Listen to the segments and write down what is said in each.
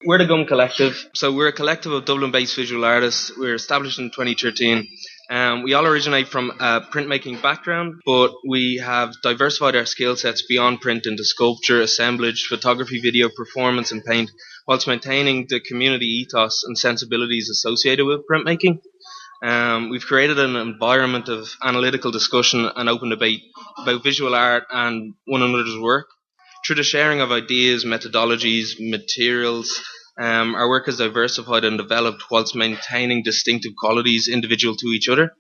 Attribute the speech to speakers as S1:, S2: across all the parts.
S1: We're the Gum Collective. So we're a collective of Dublin-based visual artists. We're established in 2013. We all originate from a printmaking background, but we have diversified our skill sets beyond print into sculpture, assemblage, photography, video, performance, and paint, whilst maintaining the community ethos and sensibilities associated with printmaking. We've created an environment of analytical discussion and open debate about visual art and one another's work. Through the sharing of ideas, methodologies, materials, our work is diversified and developed whilst maintaining distinctive qualities individual to each other.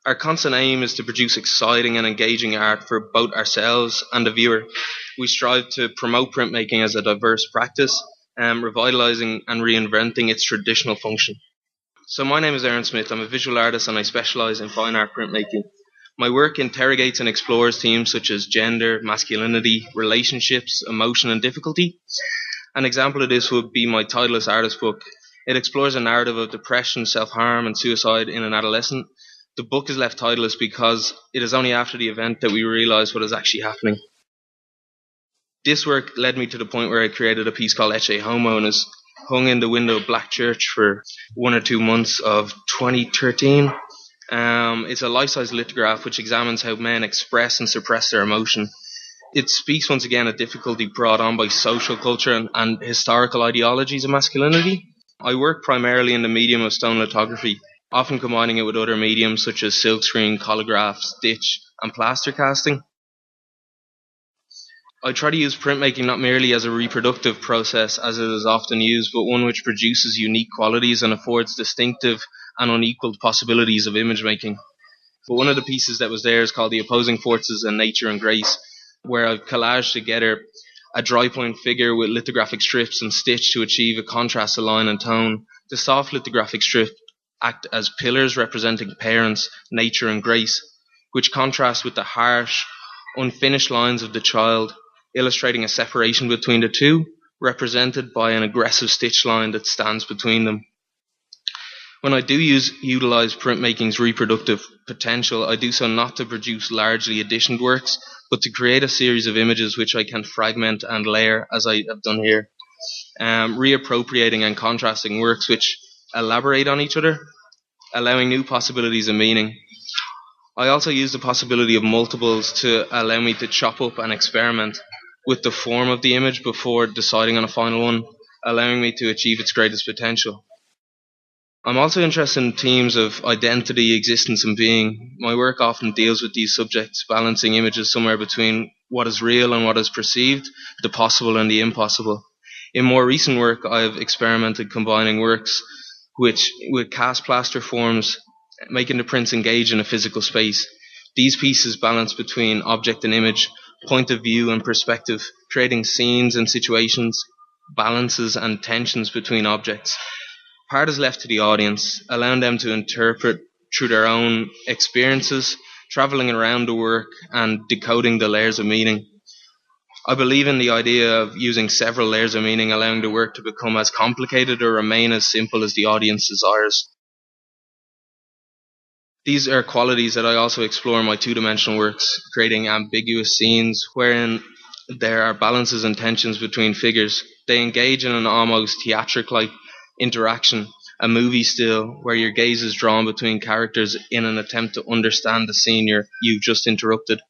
S1: Our constant aim is to produce exciting and engaging art for both ourselves and the viewer. We strive to promote printmaking as a diverse practice, revitalising and reinventing its traditional function. So my name is Smyth. I'm a visual artist and I specialise in fine art printmaking. My work interrogates and explores themes such as gender, masculinity, relationships, emotion and difficulty. An example of this would be my titleless artist book. It explores a narrative of depression, self-harm and suicide in an adolescent. The book is left titleless because it is only after the event that we realise what is actually happening. This work led me to the point where I created a piece called Ecce Homo and is hung in the window of Black Church for 1 or 2 months of 2013. It's a life-size lithograph which examines how men express and suppress their emotion. It speaks once again of difficulty brought on by social culture and historical ideologies of masculinity. I work primarily in the medium of stone lithography, often combining it with other mediums such as silkscreen, collagraph, stitch and plaster casting. I try to use printmaking not merely as a reproductive process as it is often used, but one which produces unique qualities and affords distinctive and unequaled possibilities of image making. But one of the pieces that was there is called The Opposing Forces in Nature and Grace, where I've collaged together a dry point figure with lithographic strips and stitch to achieve a contrast of line and tone. The soft lithographic strips act as pillars representing parents, nature and grace, which contrast with the harsh, unfinished lines of the child, illustrating a separation between the two, represented by an aggressive stitch line that stands between them. When I do utilize printmaking's reproductive potential, I do so not to produce largely editioned works, but to create a series of images which I can fragment and layer, as I have done here, reappropriating and contrasting works which elaborate on each other, allowing new possibilities of meaning. I also use the possibility of multiples to allow me to chop up and experiment with the form of the image before deciding on a final one, allowing me to achieve its greatest potential. I'm also interested in themes of identity, existence and being. My work often deals with these subjects, balancing images somewhere between what is real and what is perceived, the possible and the impossible. In more recent work, I have experimented combining works with cast plaster forms, making the prints engage in a physical space. These pieces balance between object and image, point of view and perspective, creating scenes and situations, balances and tensions between objects. Part is left to the audience, allowing them to interpret through their own experiences, travelling around the work and decoding the layers of meaning. I believe in the idea of using several layers of meaning, allowing the work to become as complicated or remain as simple as the audience desires. These are qualities that I also explore in my two-dimensional works, creating ambiguous scenes wherein there are balances and tensions between figures. They engage in an almost theatric-like interaction, a movie still, where your gaze is drawn between characters in an attempt to understand the scene you've just interrupted.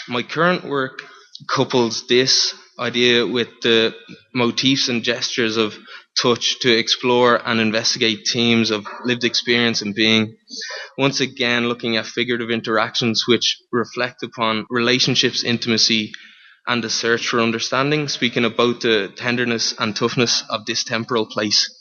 S1: My current work couples this idea with the motifs and gestures of touch to explore and investigate themes of lived experience and being. Once again, looking at figurative interactions which reflect upon relationships, intimacy, and the search for understanding, speaking of both the tenderness and toughness of this temporal place.